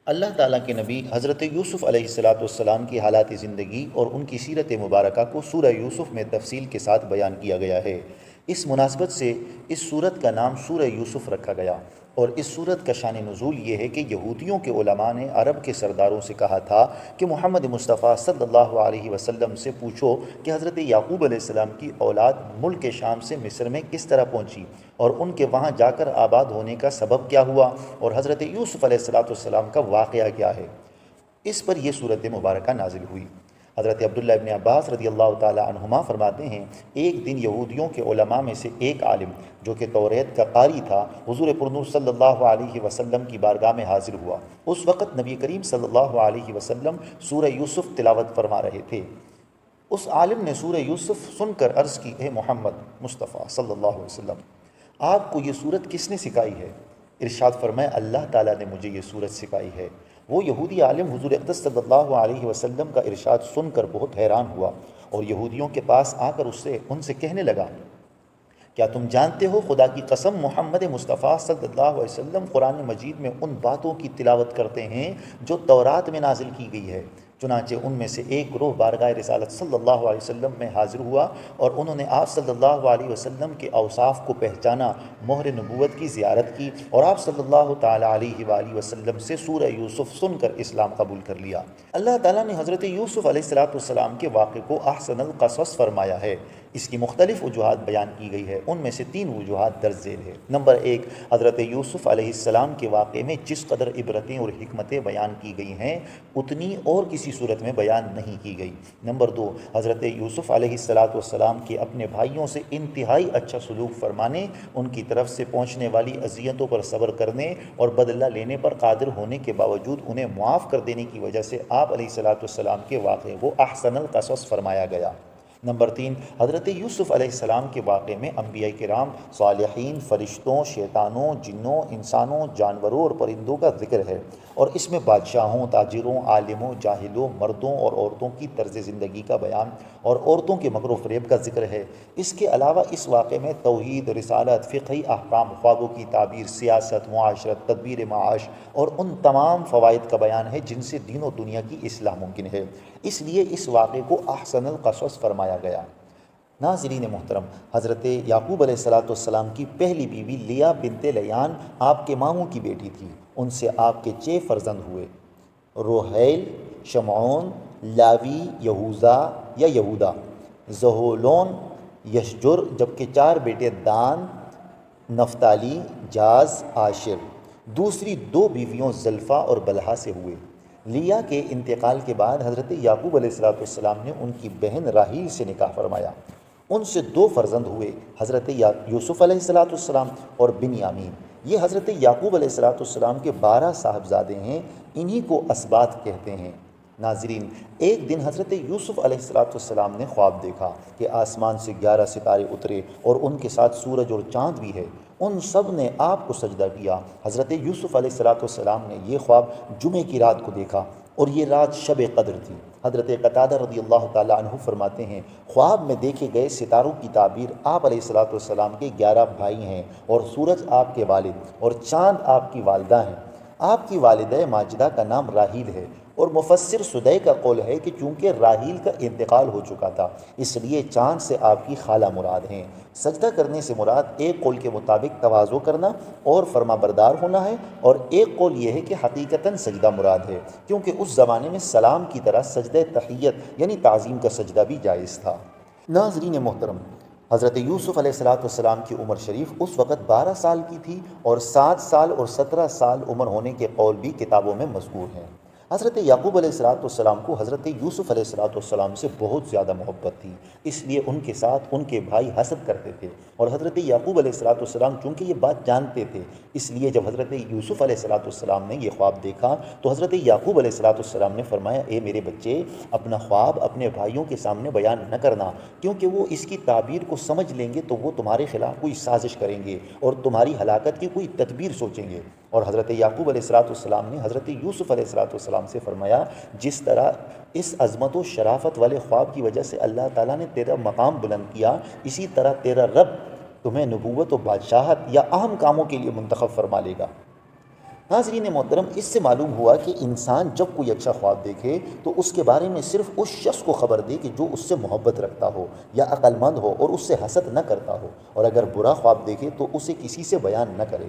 اللہ تعالیٰ کے نبی حضرت یوسف علیہ السلام کی حالات زندگی اور ان کی سیرت مبارکہ کو سورہ یوسف میں تفصیل کے ساتھ بیان کیا گیا ہے۔ اس مناسبت سے اس سورت کا نام سورہ یوسف رکھا گیا، اور اس سورت کا شان نزول یہ ہے کہ یہودیوں کے علماء نے عرب کے سرداروں سے کہا تھا کہ محمد مصطفیٰ صلی اللہ علیہ وسلم سے پوچھو کہ حضرت یعقوب علیہ السلام کی اولاد ملک شام سے مصر میں کس طرح پہنچی، اور ان کے وہاں جا کر آباد ہونے کا سبب کیا ہوا، اور حضرت یوسف علیہ السلام کا واقعہ کیا ہے۔ اس پر یہ صورت مبارکہ نازل ہوئی۔ حضرت عبداللہ ابن عباس رضی اللہ تعالی عنہما فرماتے ہیں، ایک دن یہودیوں کے علماء میں سے ایک عالم جو کہ توریت کا قاری تھا، حضور پرنور صلی اللہ علیہ وسلم کی بارگاہ میں حاضر ہوا۔ اس وقت نبی کریم صلی اللہ علیہ وسلم سورہ یوسف تلاوت فرما رہے تھے۔ اس عالم نے سورہ یوسف سن کر عرض کی، اے محمد مصطفیٰ صلی اللہ علیہ وسلم، آپ کو یہ صورت کس نے سکھائی ہے؟ ارشاد فرمایا، اللہ تعالیٰ نے مجھے یہ صورت سکھائی ہے۔ وہ یہودی عالم حضور اقدس صلی اللہ علیہ وسلم کا ارشاد سن کر بہت حیران ہوا، اور یہودیوں کے پاس آ کر ان سے کہنے لگا، کیا تم جانتے ہو، خدا کی قسم محمد مصطفیٰ صلی اللہ علیہ وسلم قرآن مجید میں ان باتوں کی تلاوت کرتے ہیں جو تورات میں نازل کی گئی ہے۔ چنانچہ ان میں سے ایک گروہ بارگاہ رسالت صلی اللہ علیہ وسلم میں حاضر ہوا، اور انہوں نے آپ صلی اللہ علیہ وسلم کے اوصاف کو پہچانا، مہر نبوت کی زیارت کی، اور آپ صلی اللہ تعالی علیہ وآلہ وسلم سے سورہ یوسف سن کر اسلام قبول کر لیا۔ اللہ تعالیٰ نے حضرت یوسف علیہ السلام کے واقعے کو احسن القصص فرمایا ہے۔ اس کی مختلف وجوہات بیان کی گئی ہے، ان میں سے 3 وجوہات درج ذیل ہے۔ نمبر 1، حضرت یوسف علیہ السلام کے واقعے میں جس قدر عبرتیں اور حکمتیں بیان کی گئی ہیں اتنی اور کسی صورت میں بیان نہیں کی گئی۔ نمبر 2، حضرت یوسف علیہ السلام کے اپنے بھائیوں سے انتہائی اچھا سلوک فرمانے، ان کی طرف سے پہنچنے والی اذیتوں پر صبر کرنے اور بدلہ لینے پر قادر ہونے کے باوجود انہیں معاف کر دینے کی وجہ سے آپ علیہ السلام کے واقعے کو احسن القصص فرمایا گیا۔ نمبر 3، حضرت یوسف علیہ السلام کے واقعے میں انبیاء کرام، صالحین، فرشتوں، شیطانوں، جنوں، انسانوں، جانوروں اور پرندوں کا ذکر ہے، اور اس میں بادشاہوں، تاجروں، عالموں، جاہلوں، مردوں اور عورتوں کی طرز زندگی کا بیان اور عورتوں کے مکر و فریب کا ذکر ہے۔ اس کے علاوہ اس واقعے میں توحید، رسالت، فقہی احکام، خوابوں کی تعبیر، سیاست، معاشرت، تدبیر معاش اور ان تمام فوائد کا بیان ہے جن سے دین و دنیا کی اصلاح ممکن ہے، اس لیے اس واقعے کو احسن القصص فرمایا گیا۔ ناظرین محترم، حضرت یعقوب علیہ السلام کی پہلی بیوی لیا بنت لیان آپ کے ماموں کی بیٹی تھی۔ ان سے آپ کے 6 فرزند ہوئے، روحیل، شمعون، لاوی، یہوذا یا یہودا، زہولون، یشجر، جبکہ 4 بیٹے دان، نفتالی، جاز، عاشر۔ دوسری 2 بیویوں زلفا اور بلہا سے ہوئے۔ لیا کے انتقال کے بعد حضرت یعقوب علیہ السلام نے ان کی بہن راحیل سے نکاح فرمایا۔ ان سے 2 فرزند ہوئے، حضرت یوسف علیہ السلام اور بنیامین۔ یہ حضرت یعقوب علیہ السلام کے 12 صاحبزادے ہیں، انہی کو اسباط کہتے ہیں۔ ناظرین، ایک دن حضرت یوسف علیہ السلام نے خواب دیکھا کہ آسمان سے 11 ستارے اترے اور ان کے ساتھ سورج اور چاند بھی ہے، ان سب نے آپ کو سجدہ کیا۔ حضرت یوسف علیہ السلام نے یہ خواب جمعے کی رات کو دیکھا، اور یہ رات شب قدر تھی۔ حضرت قتادہ رضی اللہ تعالی عنہ فرماتے ہیں، خواب میں دیکھے گئے ستاروں کی تعبیر آپ علیہ السلام کے 11 بھائی ہیں، اور سورج آپ کے والد اور چاند آپ کی والدہ ہیں۔ آپ کی والدہ ماجدہ کا نام راحیل ہے، اور مفسر سدی کا قول ہے کہ چونکہ راحیل کا انتقال ہو چکا تھا اس لیے چاند سے آپ کی خالہ مراد ہیں۔ سجدہ کرنے سے مراد ایک قول کے مطابق تواضع کرنا اور فرما بردار ہونا ہے، اور ایک قول یہ ہے کہ حقیقتاً سجدہ مراد ہے، کیونکہ اس زمانے میں سلام کی طرح سجدہ تحیت یعنی تعظیم کا سجدہ بھی جائز تھا۔ ناظرین محترم، حضرت یوسف علیہ السلام کی عمر شریف اس وقت 12 سال کی تھی، اور 7 سال اور 17 سال عمر ہونے کے قول بھی کتابوں میں مذکور ہیں۔ حضرت یعقوب علیہ السلام کو حضرت یوسف علیہ السلام سے بہت زیادہ محبت تھی، اس لیے ان کے ساتھ ان کے بھائی حسد کرتے تھے، اور حضرت یعقوب علیہ السلام چونکہ یہ بات جانتے تھے، اس لیے جب حضرت یوسف علیہ السلام نے یہ خواب دیکھا تو حضرت یعقوب علیہ السلام نے فرمایا، اے میرے بچے، اپنا خواب اپنے بھائیوں کے سامنے بیان نہ کرنا، کیونکہ وہ اس کی تعبیر کو سمجھ لیں گے تو وہ تمہارے خلاف کوئی سازش کریں گے اور تمہاری ہلاکت کی کوئی تدبیر سوچیں گے۔ اور حضرت یعقوب علیہ السلام نے حضرت یوسف علیہ السلام سے فرمایا، جس طرح اس عظمت و شرافت والے خواب کی وجہ سے اللہ تعالیٰ نے تیرا مقام بلند کیا، اسی طرح تیرا رب تمہیں نبوت و بادشاہت یا اہم کاموں کے لیے منتخب فرما لے گا۔ ناظرین محترم، اس سے معلوم ہوا کہ انسان جب کوئی اچھا خواب دیکھے تو اس کے بارے میں صرف اس شخص کو خبر دے کہ جو اس سے محبت رکھتا ہو یا عقل مند ہو اور اس سے حسد نہ کرتا ہو، اور اگر برا خواب دیکھے تو اسے کسی سے بیان نہ کرے۔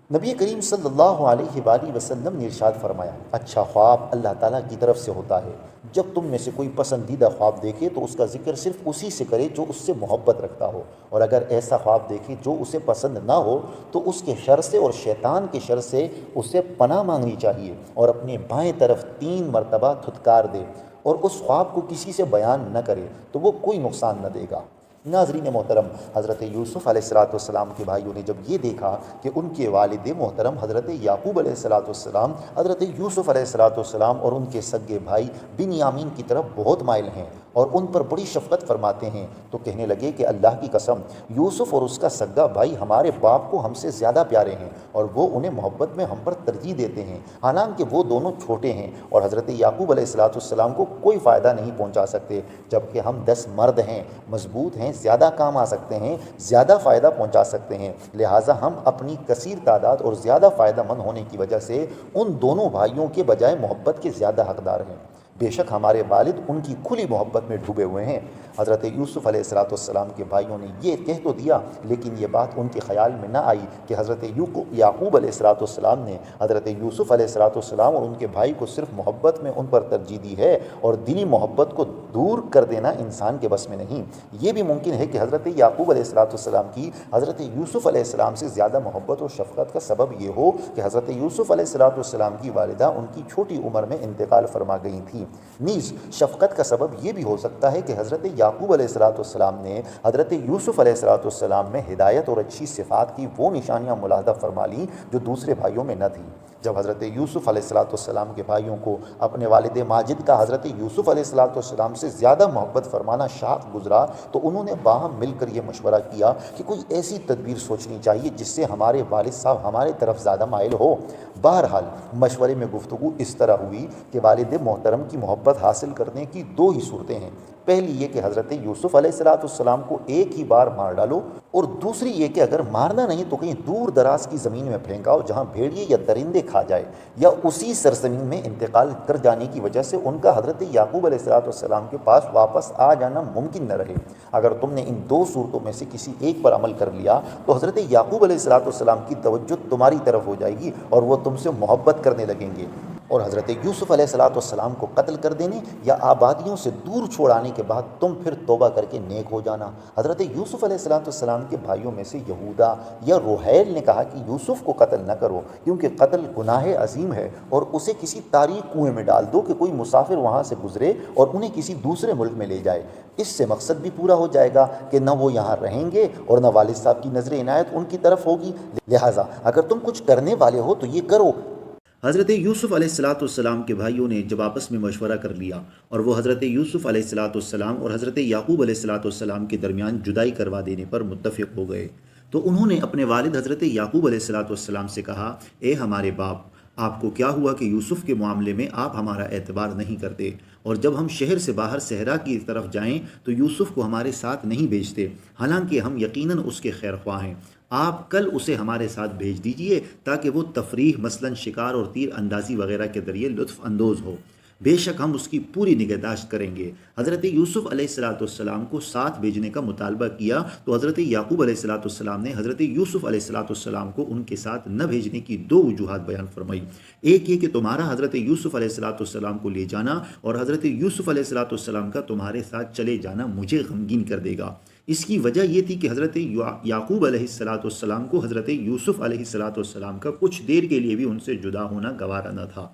نبی کریم صلی اللہ علیہ وآلہ وسلم نے ارشاد فرمایا، اچھا خواب اللہ تعالیٰ کی طرف سے ہوتا ہے۔ جب تم میں سے کوئی پسندیدہ خواب دیکھے تو اس کا ذکر صرف اسی سے کرے جو اس سے محبت رکھتا ہو، اور اگر ایسا خواب دیکھے جو اسے پسند نہ ہو تو اس کے شر سے اور شیطان کے شر سے اسے پناہ مانگنی چاہیے، اور اپنے بائیں طرف 3 مرتبہ دھتکار دے اور اس خواب کو کسی سے بیان نہ کرے تو وہ کوئی نقصان نہ دے گا۔ ناظرین محترم، حضرت یوسف علیہ السلام کے بھائیوں نے جب یہ دیکھا کہ ان کے والد محترم حضرت یعقوب علیہ السلام حضرت یوسف علیہ السلام اور ان کے سگے بھائی بنیامین کی طرف بہت مائل ہیں اور ان پر بڑی شفقت فرماتے ہیں، تو کہنے لگے کہ اللہ کی قسم، یوسف اور اس کا سگا بھائی ہمارے باپ کو ہم سے زیادہ پیارے ہیں اور وہ انہیں محبت میں ہم پر ترجیح دیتے ہیں، حالانکہ وہ دونوں چھوٹے ہیں اور حضرت یعقوب علیہ السلام کو کوئی فائدہ نہیں پہنچا سکتے، جبکہ ہم 10 مرد ہیں، مضبوط ہیں، زیادہ کام آ سکتے ہیں، زیادہ فائدہ پہنچا سکتے ہیں، لہٰذا ہم اپنی کثیر تعداد اور زیادہ فائدہ مند ہونے کی وجہ سے ان دونوں بھائیوں کے بجائے محبت کے زیادہ حقدار ہیں۔ بے شک ہمارے والد ان کی کھلی محبت میں ڈوبے ہوئے ہیں۔ حضرت یوسف علیہ السلام کے بھائیوں نے یہ کہہ تو دیا، لیکن یہ بات ان کے خیال میں نہ آئی کہ حضرت یعقوب علیہ السلام نے حضرت یوسف علیہ السلام اور ان کے بھائی کو صرف محبت میں ان پر ترجیح دی ہے، اور دینی محبت کو دور کر دینا انسان کے بس میں نہیں۔ یہ بھی ممکن ہے کہ حضرت یعقوب علیہ السلام کی حضرت یوسف علیہ السلام سے زیادہ محبت اور شفقت کا سبب یہ ہو کہ حضرت یوسف علیہ السلام کی والدہ ان کی چھوٹی عمر میں انتقال فرما گئی تھیں۔ نیز شفقت کا سبب یہ بھی ہو سکتا ہے کہ حضرت یعقوب علیہ السلام نے حضرت یوسف علیہ السلام میں ہدایت اور اچھی صفات کی وہ نشانیاں ملاحظہ فرما لیں جو دوسرے بھائیوں میں نہ تھیں۔ جب حضرت یوسف علیہ السلام کے بھائیوں کو اپنے والد ماجد کا حضرت یوسف علیہ السلام سے زیادہ محبت فرمانا شاق گزرا تو انہوں نے باہم مل کر یہ مشورہ کیا کہ کوئی ایسی تدبیر سوچنی چاہیے جس سے ہمارے والد صاحب ہمارے طرف زیادہ مائل ہو۔ بہرحال مشورے میں گفتگو اس طرح ہوئی کہ والد محترم کی محبت حاصل کرنے کی 2 ہی صورتیں ہیں، پہلی یہ کہ حضرت یوسف علیہ السلام کو ایک ہی بار مار ڈالو، اور دوسری یہ کہ اگر مارنا نہیں تو کہیں دور دراز کی زمین میں پھینکاؤ جہاں بھیڑیے یا درندے کھا جائے، یا اسی سرزمین میں انتقال کر جانے کی وجہ سے ان کا حضرت یعقوب علیہ السلام کے پاس واپس آ جانا ممکن نہ رہے۔ اگر تم نے ان 2 صورتوں میں سے کسی ایک پر عمل کر لیا تو حضرت یعقوب علیہ السلام کی توجہ تمہاری طرف ہو جائے گی اور وہ تم سے محبت کرنے لگیں گے، اور حضرت یوسف علیہ السلام کو قتل کر دینے یا آبادیوں سے دور چھوڑانے کے بعد تم پھر توبہ کر کے نیک ہو جانا۔ حضرت یوسف علیہ السلام کے بھائیوں میں سے یہودا یا روحیل نے کہا کہ یوسف کو قتل نہ کرو، کیونکہ قتل گناہ عظیم ہے، اور اسے کسی تاریک کنویں میں ڈال دو کہ کوئی مسافر وہاں سے گزرے اور انہیں کسی دوسرے ملک میں لے جائے، اس سے مقصد بھی پورا ہو جائے گا کہ نہ وہ یہاں رہیں گے اور نہ والد صاحب کی نظر عنایت ان کی طرف ہوگی، لہٰذا اگر تم کچھ کرنے والے ہو تو یہ کرو۔ حضرت یوسف علیہ السلام کے بھائیوں نے جب آپس میں مشورہ کر لیا اور وہ حضرت یوسف علیہ السلام اور حضرت یعقوب علیہ السلام کے درمیان جدائی کروا دینے پر متفق ہو گئے، تو انہوں نے اپنے والد حضرت یعقوب علیہ السلام سے کہا، اے ہمارے باپ، آپ کو کیا ہوا کہ یوسف کے معاملے میں آپ ہمارا اعتبار نہیں کرتے، اور جب ہم شہر سے باہر صحرا کی طرف جائیں تو یوسف کو ہمارے ساتھ نہیں بھیجتے، حالانکہ ہم یقیناً اس کے خیر خواہ ہیں۔ آپ کل اسے ہمارے ساتھ بھیج دیجئے تاکہ وہ تفریح مثلاً شکار اور تیر اندازی وغیرہ کے ذریعے لطف اندوز ہو، بے شک ہم اس کی پوری نگہداشت کریں گے۔ حضرت یوسف علیہ السلام کو ساتھ بھیجنے کا مطالبہ کیا تو حضرت یعقوب علیہ السلام نے حضرت یوسف علیہ السلام کو ان کے ساتھ نہ بھیجنے کی 2 وجوہات بیان فرمائی۔ ایک یہ کہ تمہارا حضرت یوسف علیہ السلام کو لے جانا اور حضرت یوسف علیہ السلام کا تمہارے ساتھ چلے جانا مجھے غمگین کر دے گا۔ اس کی وجہ یہ تھی کہ حضرت یعقوب علیہ السلام کو حضرت یوسف علیہ السلام کا کچھ دیر کے لیے بھی ان سے جدا ہونا گوارا نہ تھا۔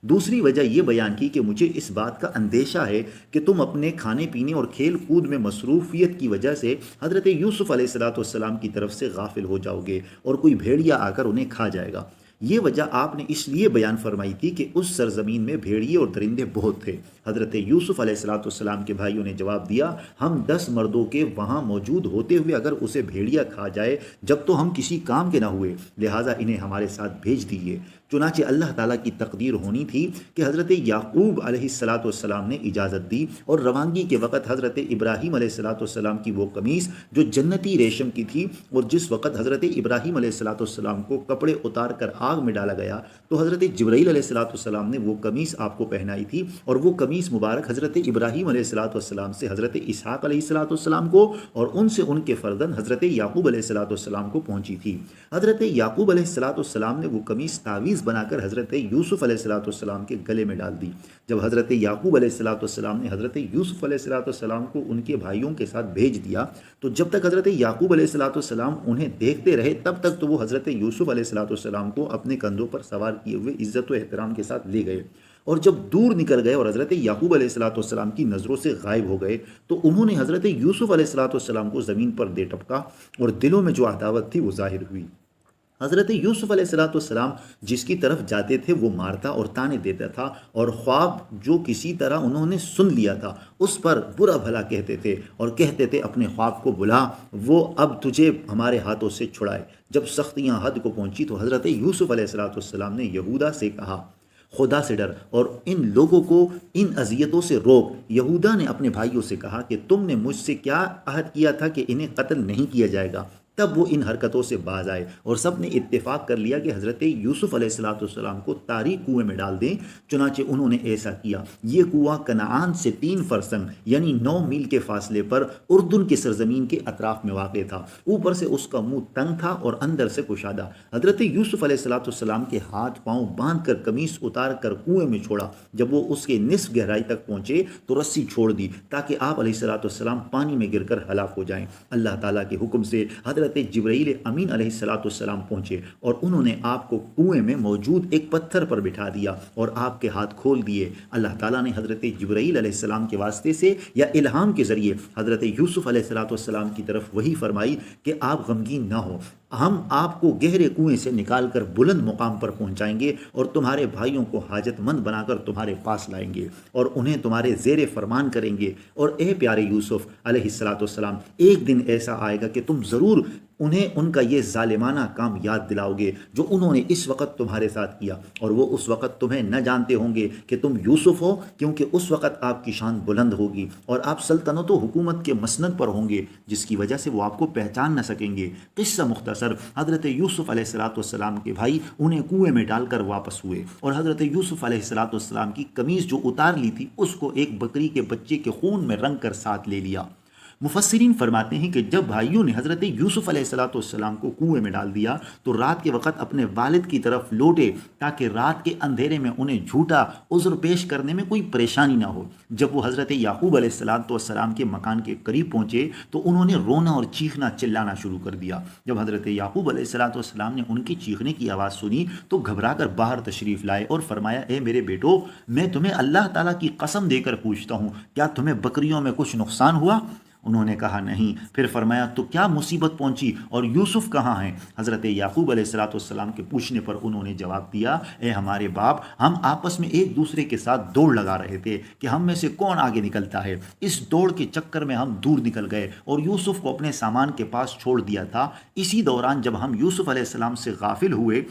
دوسری وجہ یہ بیان کی کہ مجھے اس بات کا اندیشہ ہے کہ تم اپنے کھانے پینے اور کھیل کود میں مصروفیت کی وجہ سے حضرت یوسف علیہ السلام کی طرف سے غافل ہو جاؤ گے اور کوئی بھیڑیا آ کر انہیں کھا جائے گا۔ یہ وجہ آپ نے اس لیے بیان فرمائی تھی کہ اس سرزمین میں بھیڑیے اور درندے بہت تھے۔ حضرت یوسف علیہ السلام کے بھائیوں نے جواب دیا، ہم 10 مردوں کے وہاں موجود ہوتے ہوئے اگر اسے بھیڑیا کھا جائے جب تو ہم کسی کام کے نہ ہوئے، لہٰذا انہیں ہمارے ساتھ بھیج دیجیے، چنانچہ اللہ تعالیٰ کی تقدیر ہونی تھی کہ حضرت یعقوب علیہ السلام نے اجازت دی، اور روانگی کے وقت حضرت ابراہیم علیہ السلام کی وہ قمیص جو جنتی ریشم کی تھی، اور جس وقت حضرت ابراہیم علیہ السلام کو کپڑے اتار کر آگ میں ڈالا گیا تو حضرت جبرائیل علیہ السلام نے وہ قمیص آپ کو پہنائی تھی، اور وہ قمیص مبارک حضرت ابراہیم علیہ السلام سے حضرت اسحاق علیہ السلام کو اور ان سے ان کے فرزند حضرت یعقوب علیہ السلام کو پہنچی تھی۔ حضرت یعقوب علیہ السلام نے وہ قمیص تعویذ بنا کر حضرت یوسف علیہ السلام کے گلے میں ڈال دی۔ جب حضرت یعقوب علیہ السلام نے حضرت یوسف علیہ السلام کو ان کے بھائیوں کے ساتھ بھیج دیا تو جب تک حضرت یعقوب علیہ السلام انہیں دیکھتے رہے تب تک تو وہ حضرت یوسف علیہ السلام کو اپنے کندھوں پر سوار کیے ہوئے عزت و احترام کے ساتھ لے گئے، اور جب دور نکل گئے اور حضرت یعقوب علیہ السلام کی نظروں سے غائب ہو گئے تو انہوں نے حضرت یوسف علیہ السلام کو زمین پر دے ٹپکا، اور دلوں میں جو عداوت تھی وہ ظاہر ہوئی۔ حضرت یوسف علیہ السلام جس کی طرف جاتے تھے وہ مارتا اور تانے دیتا تھا، اور خواب جو کسی طرح انہوں نے سن لیا تھا اس پر برا بھلا کہتے تھے، اور کہتے تھے اپنے خواب کو بلا، وہ اب تجھے ہمارے ہاتھوں سے چھڑائے۔ جب سختیاں حد کو پہنچی تو حضرت یوسف علیہ السلام نے یہودا سے کہا خدا سے ڈر اور ان لوگوں کو ان اذیتوں سے روک۔ یہودا نے اپنے بھائیوں سے کہا کہ تم نے مجھ سے کیا عہد کیا تھا کہ انہیں قتل نہیں کیا جائے گا؟ تب وہ ان حرکتوں سے باز آئے اور سب نے اتفاق کر لیا کہ حضرت یوسف علیہ السلام کو تاریک کنویں میں ڈال دیں۔ چنانچہ انہوں نے ایسا کیا۔ یہ کنواں کنعان سے 3 فرسنگ یعنی 9 میل کے فاصلے پر اردن کی سرزمین کے اطراف میں واقع تھا۔ اوپر سے اس کا منہ تنگ تھا اور اندر سے کشادہ۔ حضرت یوسف علیہ السلام کے ہاتھ پاؤں باندھ کر قمیص اتار کر کنویں میں چھوڑا۔ جب وہ اس کے نصف گہرائی تک پہنچے تو رسی چھوڑ دی تاکہ آپ علیہ السلام پانی میں گر کر ہلاک ہو جائیں۔ اللہ تعالیٰ کے حکم سے حضرت جبرائیل امین علیہ السلام پہنچے اور انہوں نے آپ کو کنویں میں موجود ایک پتھر پر بٹھا دیا اور آپ کے ہاتھ کھول دیے۔ اللہ تعالیٰ نے حضرت جبرائیل علیہ السلام کے واسطے سے یا الہام کے ذریعے حضرت یوسف علیہ السلام کی طرف وحی فرمائی کہ آپ غمگین نہ ہو، ہم آپ کو گہرے کنویں سے نکال کر بلند مقام پر پہنچائیں گے اور تمہارے بھائیوں کو حاجت مند بنا کر تمہارے پاس لائیں گے اور انہیں تمہارے زیر فرمان کریں گے۔ اور اے پیارے یوسف علیہ السلام، ایک دن ایسا آئے گا کہ تم ضرور انہیں ان کا یہ ظالمانہ کام یاد دلاؤ گے جو انہوں نے اس وقت تمہارے ساتھ کیا، اور وہ اس وقت تمہیں نہ جانتے ہوں گے کہ تم یوسف ہو، کیونکہ اس وقت آپ کی شان بلند ہوگی اور آپ سلطنت و حکومت کے مسند پر ہوں گے، جس کی وجہ سے وہ آپ کو پہچان نہ سکیں گے۔ قصہ مختصر، حضرت یوسف علیہ السلام کے بھائی انہیں کنویں میں ڈال کر واپس ہوئے اور حضرت یوسف علیہ السلام کی قمیض جو اتار لی تھی اس کو ایک بکری کے بچے کے خون میں رنگ کر ساتھ لے لیا۔ مفسرین فرماتے ہیں کہ جب بھائیوں نے حضرت یوسف علیہ السلام کو کنویں میں ڈال دیا تو رات کے وقت اپنے والد کی طرف لوٹے تاکہ رات کے اندھیرے میں انہیں جھوٹا عذر پیش کرنے میں کوئی پریشانی نہ ہو۔ جب وہ حضرت یعقوب علیہ السلام کے مکان کے قریب پہنچے تو انہوں نے رونا اور چیخنا چلانا شروع کر دیا۔ جب حضرت یعقوب علیہ السلام نے ان کی چیخنے کی آواز سنی تو گھبرا کر باہر تشریف لائے اور فرمایا، اے میرے بیٹو، میں تمہیں اللہ تعالیٰ کی قسم دے کر پوچھتا ہوں، کیا تمہیں بکریوں میں کچھ نقصان ہوا؟ انہوں نے کہا نہیں۔ پھر فرمایا، تو کیا مصیبت پہنچی اور یوسف کہاں ہیں؟ حضرت یعقوب علیہ السلام کے پوچھنے پر انہوں نے جواب دیا، اے ہمارے باپ، ہم آپس میں ایک دوسرے کے ساتھ دوڑ لگا رہے تھے کہ ہم میں سے کون آگے نکلتا ہے۔ اس دوڑ کے چکر میں ہم دور نکل گئے اور یوسف کو اپنے سامان کے پاس چھوڑ دیا تھا۔ اسی دوران جب ہم یوسف علیہ السلام سے غافل ہوئے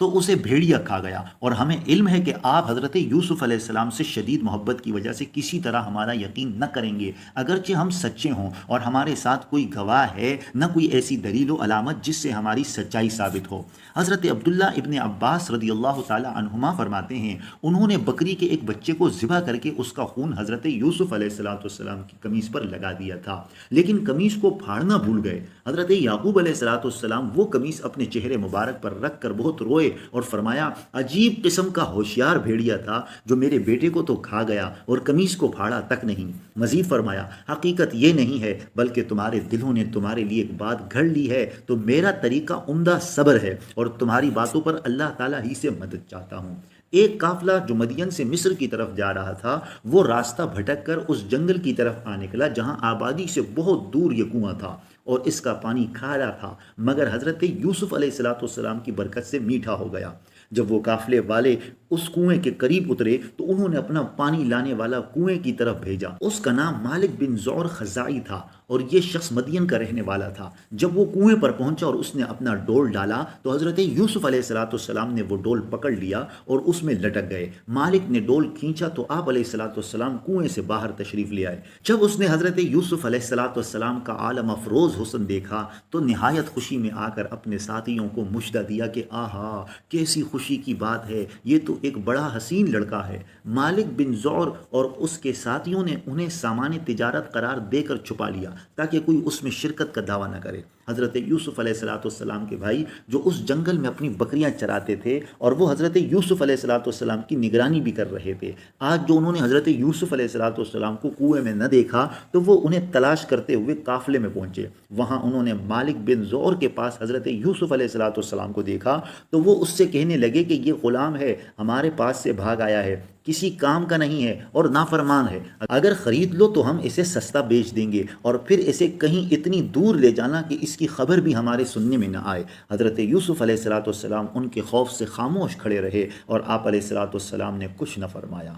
تو اسے بھیڑیا کھا گیا، اور ہمیں علم ہے کہ آپ حضرت یوسف علیہ السلام سے شدید محبت کی وجہ سے کسی طرح ہمارا یقین نہ کریں گے، اگرچہ ہم سچے ہوں اور ہمارے ساتھ کوئی گواہ ہے نہ کوئی ایسی دلیل و علامت جس سے ہماری سچائی ثابت ہو۔ حضرت عبداللہ ابن عباس رضی اللہ تعالی عنہما فرماتے ہیں، انہوں نے بکری کے ایک بچے کو ذبح کر کے اس کا خون حضرت یوسف علیہ السلام کی قمیص پر لگا دیا تھا، لیکن قمیص کو پھاڑنا بھول گئے۔ حضرت یعقوب علیہ السلام وہ قمیص اپنے چہرے مبارک پر رکھ کر بہت روئے اور فرمایا، عجیب قسم کا ہوشیار بھیڑیا تھا جو میرے بیٹے کو تو کھا گیا اور قمیص کو پھاڑا تک نہیں۔ مزید فرمایا، حقیقت یہ نہیں ہے بلکہ تمہارے دلوں نے تمہارے لیے ایک بات گھڑ لی ہے، تو میرا طریقہ عمدہ صبر ہے اور تمہاری باتوں پر اللہ تعالیٰ ہی سے مدد چاہتا ہوں۔ ایک قافلہ جو مدین سے مصر کی طرف جا رہا تھا وہ راستہ بھٹک کر اس جنگل کی طرف آ نکلا جہاں آبادی سے بہت دور یہ کنواں تھا اور اس کا پانی کھارا تھا، مگر حضرت یوسف علیہ السلام کی برکت سے میٹھا ہو گیا۔ جب وہ قافلے والے اس کنویں کے قریب اترے تو انہوں نے اپنا پانی لانے والا کنویں کی طرف بھیجا۔ اس کا نام مالک بن زور خزائی تھا اور یہ شخص مدین کا رہنے والا تھا۔ جب وہ کنویں پر پہنچا اور اس نے اپنا ڈول ڈالا تو حضرت یوسف علیہ السلام نے وہ ڈول پکڑ لیا اور اس میں لٹک گئے۔ مالک نے ڈول کھینچا تو آپ علیہ السلام کنویں سے باہر تشریف لے آئے۔ جب اس نے حضرت یوسف علیہ السلام کا عالم افروز حسن دیکھا تو نہایت خوشی میں آ کر اپنے ساتھیوں کو مشدہ دیا کہ آہا کیسی خوشی کی بات ہے، یہ تو ایک بڑا حسین لڑکا ہے۔ مالک بن زور اور اس کے ساتھیوں نے انہیں سامان تجارت قرار دے کر چھپا لیا تاکہ کوئی اس میں شرکت کا دعویٰ نہ کرے۔ حضرت یوسف علیہ السلام کے بھائی جو اس جنگل میں اپنی بکریاں چراتے تھے اور وہ حضرت یوسف علیہ السلام کی نگرانی بھی کر رہے تھے، آج جو انہوں نے حضرت یوسف علیہ السلام کو کنویں میں نہ دیکھا تو وہ انہیں تلاش کرتے ہوئے قافلے میں پہنچے۔ وہاں انہوں نے مالک بن زور کے پاس حضرت یوسف علیہ السلام کو دیکھا تو وہ اس سے کہنے لگے کہ یہ غلام ہے، ہمارے پاس سے بھاگ آیا ہے، کسی کام کا نہیں ہے اور نافرمان ہے، اگر خرید لو تو ہم اسے سستا بیچ دیں گے اور پھر اسے کہیں اتنی دور لے جانا کہ اس کی خبر بھی ہمارے سننے میں نہ آئے۔ حضرت یوسف علیہ السلام ان کے خوف سے خاموش کھڑے رہے اور آپ علیہ السلام نے کچھ نہ فرمایا۔